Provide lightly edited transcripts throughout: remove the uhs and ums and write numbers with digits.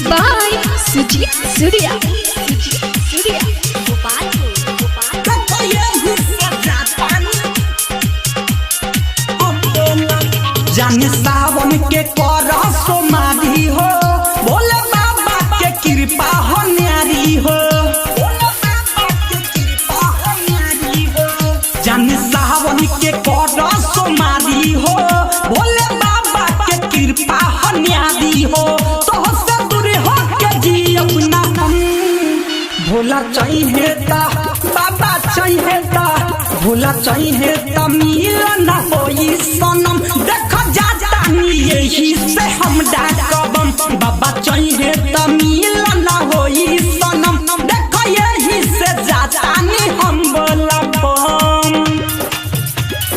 by Sujit Surya. जाने सावन के करा सोमारी हो, बोले बाबा के कृपा हो न्यारी हो। जाने सावन के करा सोमारी हो, बोले बाबा के कृपा हो न्यारी हो। तो से दूर हो के जी अपना हम भोला चाहिए ता बाबा चाहिए ता, भोला चाहिए ता मिलन होई सनम। देखो जाता यही से हम डाकबम, बाबा चाहिए ता मिलन होई सनम। देखो यही से जाता हम बोलबम,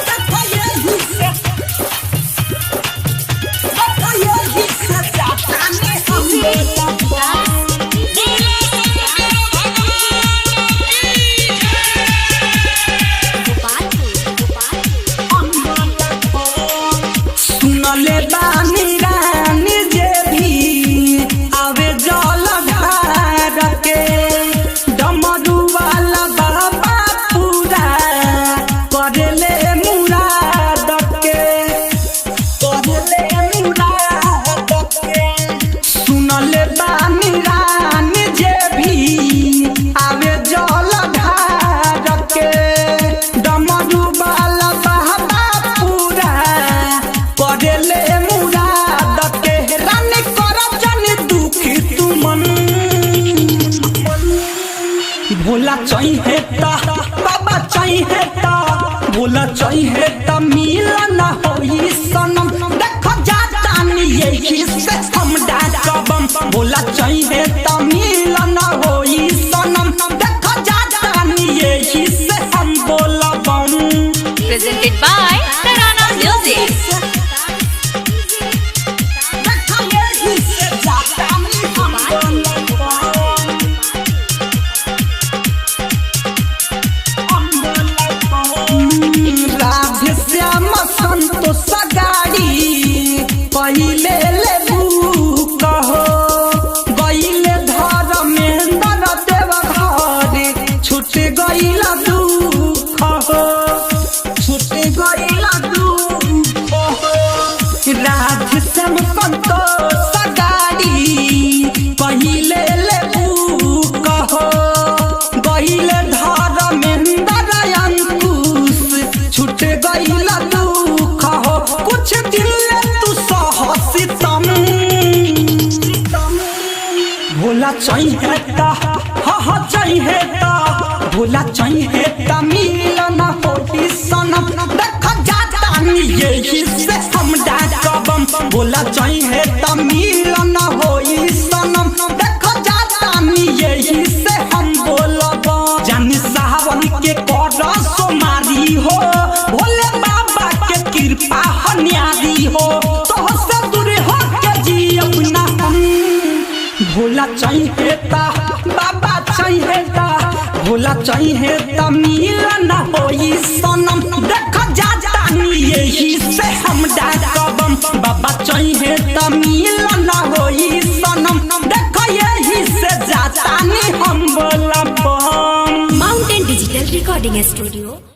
देखो यही से जाता हम बोलबम। सुनले बानी रानी जे भी आवे जल ढार के, डमरू वाला बाबा पूरा करले मुराद के, करले मुराद के। सुनले बानी रानी जे भी आवे जल ढार के, डमरू वाला बाबा पूरा करले मुराद के। रानी कर जाने दुखी तुमन, भोला चाहिए ता बाबा चाहिए ता, भोला चाहिए ता मिलन होई सनम। देखो जाता यही से हम डाकबम, भोला चाहिए ता मिलन होई सनम। देखो जाता यही से हम बोलबम। Presented by Tarana Music. Radhe Shyam Santosh गाड़ी पहिले लेबू कहो, गईले धर्मेंद्र देव घर छूट गईला दुख हो, छूट गईला दुख हो। राधे श्याम संतोष गाड़ी पहिले लेबू कहो, गईले धर्मेंद्र अंकुश छूट गईला दुख हो। कुछ दिन तू सहसी तम, भोला चाहिए ता हा चाहिए ता, भोला चाहिए ता मिलन होई सनम। देखो जाता यही से हम डाकबम, भोला चाहिए ता मिलन होई सनम। देखो जाता यही से हम बोलबम। जानी सावन के कर सोमारी हो, भोले बाबा के कृपा हो न्यारी हो। तो से दूर हो के जी अपना हम भोला चाहिए ता बाबा चाहिए ता, भोला चाहिए ता मिलन होई सनम। देखो जाता यही से हम डाकबम, बाबा चाहिए ता मिलन होई सनम। देखो यही से जाता हम बोलबम। Mountain Digital Recording Studio.